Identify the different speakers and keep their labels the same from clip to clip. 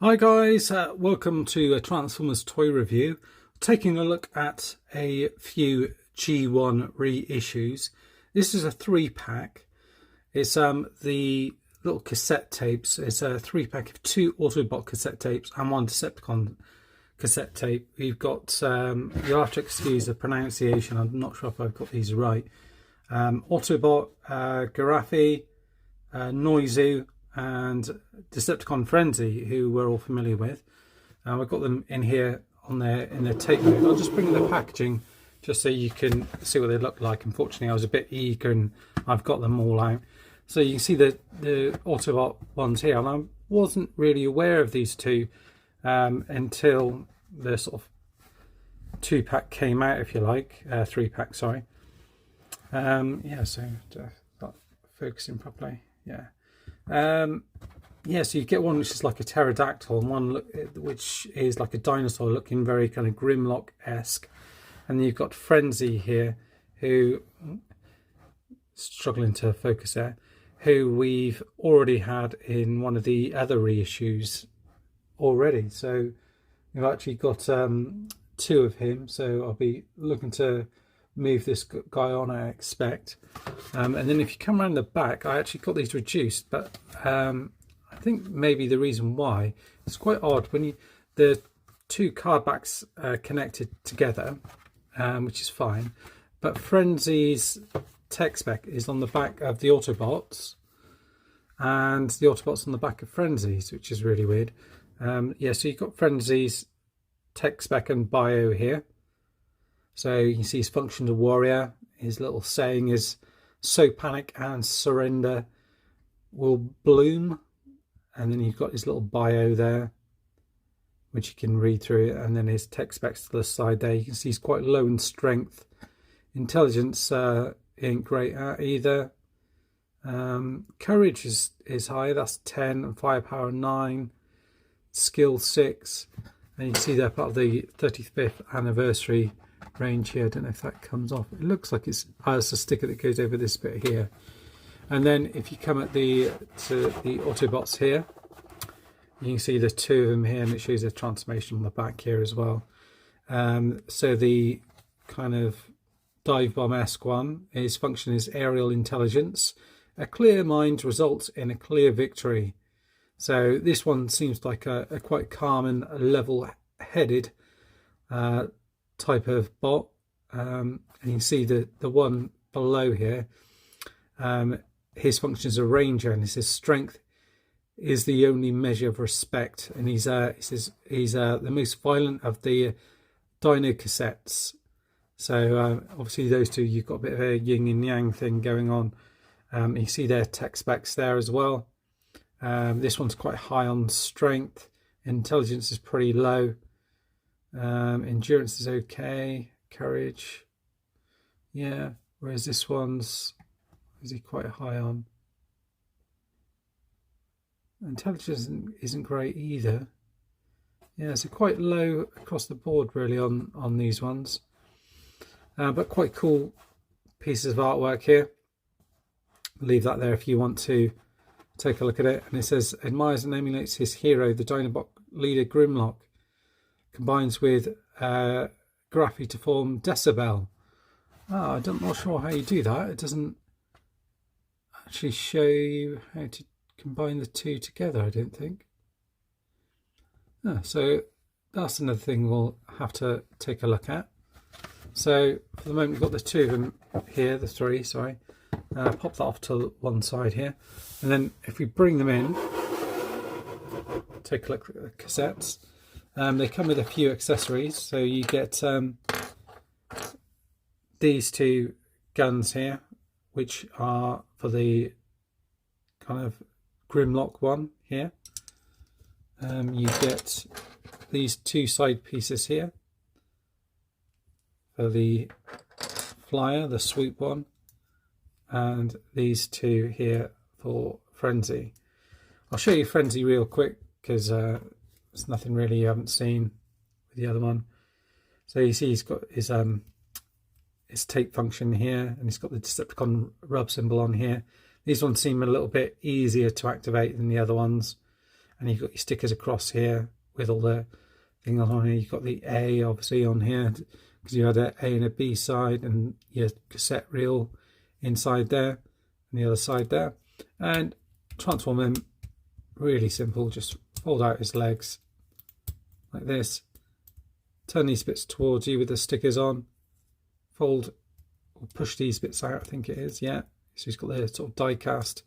Speaker 1: Hi guys, welcome to a Transformers toy review. Taking a look at a few G1 reissues. This is a 3-pack. It's the little cassette tapes. It's a 3-pack of 2 Autobot cassette tapes and 1 Decepticon cassette tape. We've got, you'll have to excuse the pronunciation, I'm not sure if I've got these right. Autobot, Reissue, Reissue, and Decepticon Frenzy, who we're all familiar with. I've got them in here on in their tape mode. I'll just bring the packaging just so you can see what they look like. Unfortunately, I was a bit eager and I've got them all out. So you can see the Autobot ones here, and I wasn't really aware of these two until the sort of 2-pack came out, if you like, 3-pack, sorry. Yeah, so not focusing properly, yeah. Yeah, so you get one which is like a pterodactyl, and one which is like a dinosaur looking very kind of Grimlock-esque. And then you've got Frenzy here, who, struggling to focus there, who we've already had in one of the other reissues already. So we've actually got 2 of him, so I'll be looking to move this guy on, I expect. And then if you come around the back, I actually got these reduced, but I think maybe the reason why, it's quite odd when the 2 card backs are connected together, which is fine, but Frenzy's tech spec is on the back of the Autobots, and the Autobots on the back of Frenzy's, which is really weird. Yeah, so you've got Frenzy's tech spec and bio here. So you can see his function of warrior. His little saying is, "So panic and surrender will bloom." And then you've got his little bio there, which you can read through. And then his tech specs to the side there. You can see he's quite low in strength. Intelligence ain't great at either. Courage is high, that's 10. And firepower 9. Skill 6. And you can see they're part of the 35th anniversary range here. I don't know if that comes off. It looks like it's a sticker that goes over this bit here. And then if you come at to the Autobots here, you can see there's 2 of them here, and it shows a transformation on the back here as well. So the kind of dive bomb-esque one, his function is aerial intelligence. A clear mind results in a clear victory. So this one seems like a quite calm and level-headed type of bot, and you can see the one below here, his function is a ranger, and it says strength is the only measure of respect, and he's the most violent of the Dino Cassettes. So obviously those 2, you've got a bit of a yin and yang thing going on. You see their tech specs there as well. This one's quite high on strength. Intelligence is pretty low. Endurance is okay. Courage, yeah. Whereas this is he quite high on? Intelligence isn't great either. Yeah, so quite low across the board really on these ones. But quite cool pieces of artwork here. Leave that there if you want to take a look at it. And it says, admires and emulates his hero, the Dinobot leader Grimlock. Combines with Graphy to form Decibel. I'm not sure how you do that. It doesn't actually show you how to combine the 2 together, I don't think. So that's another thing we'll have to take a look at. So for the moment we've got the 2 of them here, the 3, sorry. Pop that off to one side here. And then if we bring them in, take a look at the cassettes. They come with a few accessories, so you get these 2 guns here, which are for the kind of Grimlock one here. You get these 2 side pieces here for the flyer, the swoop one, and these 2 here for Frenzy. I'll show you Frenzy real quick because there's nothing really you haven't seen with the other one. So you see he's got his tape function here, and he's got the Decepticon rub symbol on here. These ones seem a little bit easier to activate than the other ones. and you've got your stickers across here with all the things on here. You've got the A obviously on here because you had an A and a B side, and your cassette reel inside there and the other side there. And transform him, really simple, just fold out his legs like this, turn these bits towards you with the stickers on, fold or push these bits out, I think it is, yeah. So he's got the sort of die cast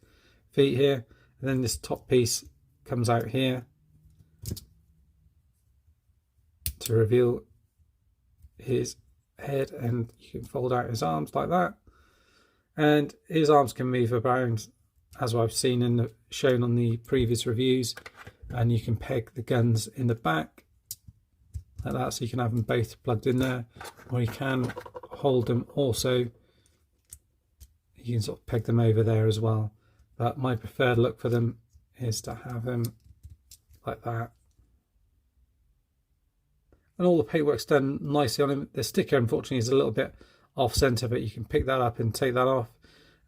Speaker 1: feet here, and then this top piece comes out here to reveal his head, and you can fold out his arms like that, and his arms can move around as I've seen in the shown on the previous reviews, and you can peg the guns in the back like that, so you can have them both plugged in there, or you can hold them also, you can sort of peg them over there as well, but my preferred look for them is to have them like that. And all the paintwork's done nicely on him. The sticker unfortunately is a little bit off center, but you can pick that up and take that off.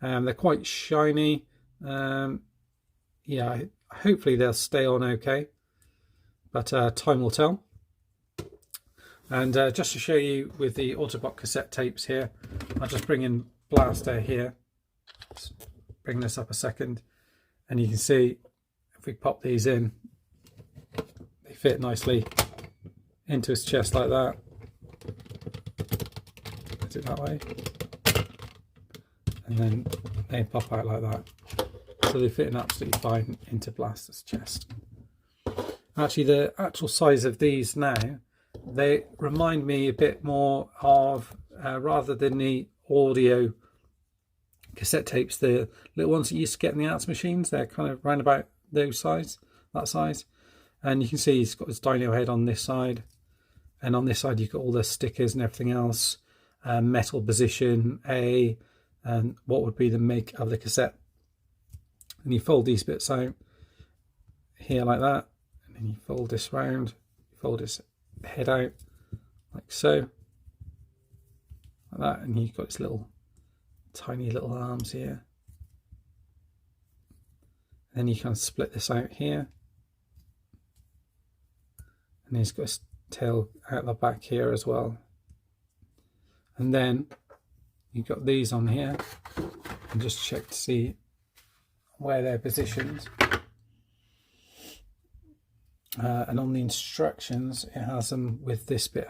Speaker 1: They're quite shiny. Yeah, hopefully they'll stay on okay, but time will tell. And just to show you with the Autobot cassette tapes here, I'll just bring in Blaster here. Just bring this up a second, and you can see if we pop these in, they fit nicely into his chest like that. Is it that way? And then they pop out like that. So they fit in absolutely fine into Blaster's chest. Actually, the actual size of these now, they remind me a bit more of, rather than the audio cassette tapes, the little ones that you used to get in the arts machines, they're kind of round about those size, that size. And you can see he's got his dino head on this side, and on this side you've got all the stickers and everything else, metal position, A, and what would be the make of the cassette. And you fold these bits out here like that, and then you fold this round, you fold his head out like so, like that, and you've got his little tiny little arms here. And then you kind of split this out here, and he's got his tail out the back here as well. And then you've got these on here, and just check to see where they're positioned. And on the instructions it has them with this bit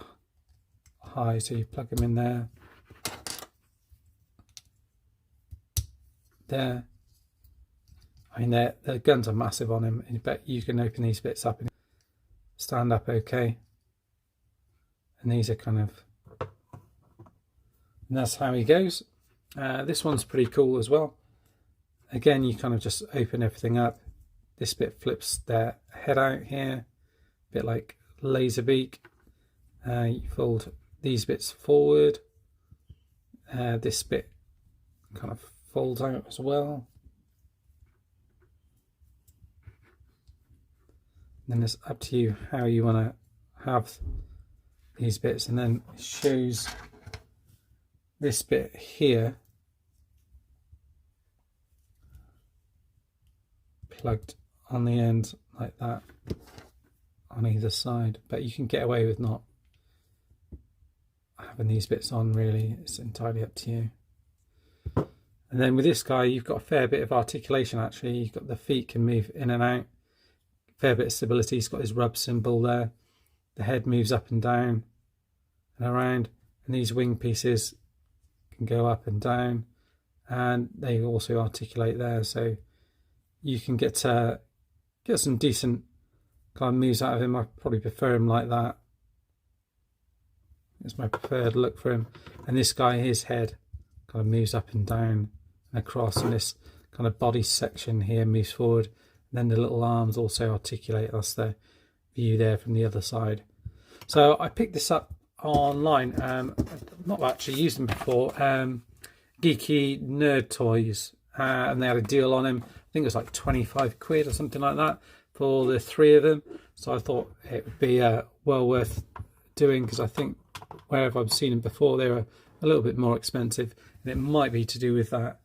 Speaker 1: high, so you plug them in there, there. I mean, the guns are massive on him, and bet you can open these bits up and stand up okay. And these are kind of, and that's how he goes. This one's pretty cool as well. Again, you kind of just open everything up. This bit flips their head out here, a bit like Laserbeak. You fold these bits forward. This bit kind of folds out as well. And then it's up to you how you want to have these bits. And then it shows this bit here plugged on the end like that on either side, but you can get away with not having these bits on, really. It's entirely up to you. And then with this guy you've got a fair bit of articulation actually. You've got the feet can move in and out, fair bit of stability. He's got his rub symbol there, the head moves up and down and around, and these wing pieces can go up and down, and they also articulate there, so you can get some decent kind of moves out of him. I probably prefer him like that. It's my preferred look for him. And this guy, his head kind of moves up and down and across, and this kind of body section here moves forward. And then the little arms also articulate. That's the view there from the other side. So I picked this up online. I've not actually used them before. Geeky Nerd Toys, and they had a deal on him. I think it was like 25 quid or something like that for the 3 of them. So I thought it would be well worth doing, because I think wherever I've seen them before they were a little bit more expensive, and it might be to do with that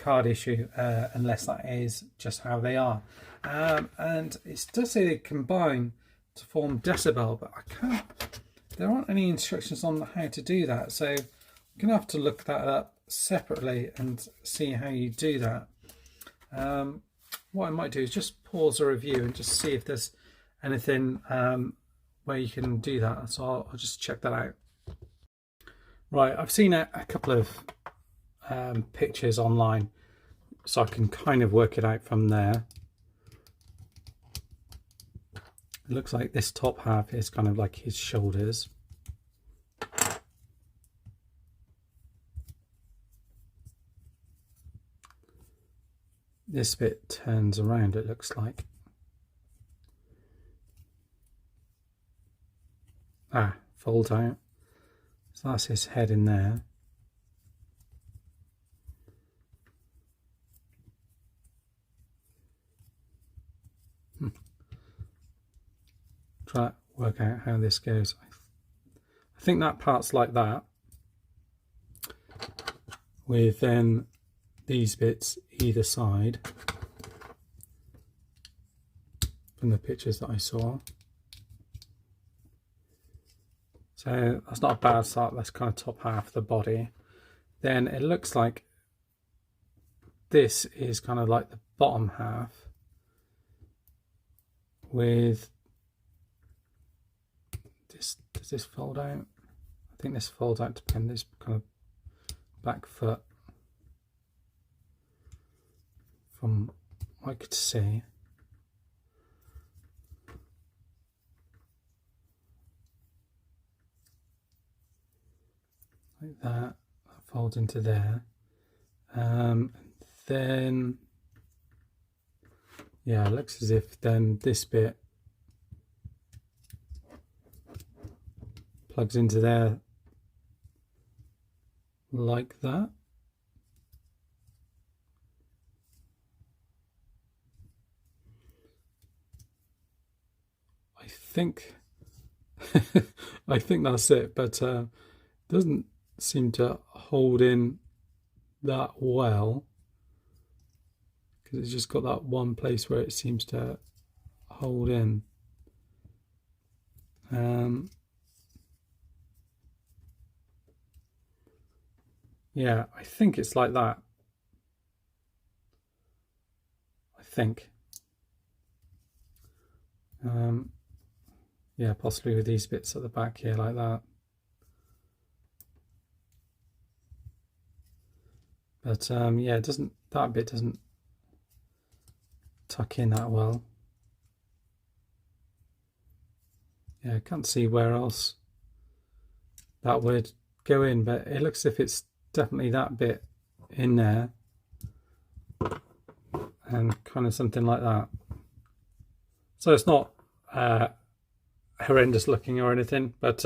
Speaker 1: card issue, unless that is just how they are. And it does say they combine to form decibel, but I can't. There aren't any instructions on how to do that, so I'm gonna have to look that up separately and see how you do that. What I might do is just pause the review and just see if there's anything where you can do that. So I'll just check that out. Right, I've seen a couple of pictures online, so I can kind of work it out from there. It looks like this top half is kind of like his shoulders. This bit turns around, it looks like. Folds out. So that's his head in there. Try to work out how this goes. I think that part's like that, with then these bits either side from the pictures that I saw. So that's not a bad start. That's kind of top half of the body. Then it looks like this is kind of like the bottom half, with this. Does this fold out? I think this folds out to become this kind of back foot, from what I could see. Like that folds into there. Then, yeah, it looks as if then this bit plugs into there like that. I think I think that's it, but doesn't seem to hold in that well, because it's just got that one place where it seems to hold in. Yeah, I think it's like that. I think. Yeah, possibly with these bits at the back here like that. But yeah, it doesn't, that bit doesn't tuck in that well. Yeah, I can't see where else that would go in, but it looks as if it's definitely that bit in there, and kind of something like that. So it's not horrendous looking or anything, but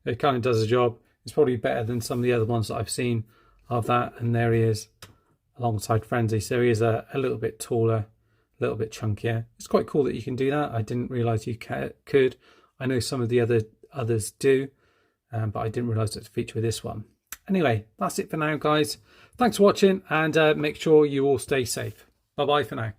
Speaker 1: it kind of does the job. It's probably better than some of the other ones that I've seen of that. And there he is alongside Frenzy. So he is a little bit taller, a little bit chunkier. It's quite cool that you can do that. I didn't realize you could. I know some of the others do, but I didn't realize it's a feature with this one. Anyway, that's it for now, guys. Thanks for watching, and make sure you all stay safe. Bye bye for now.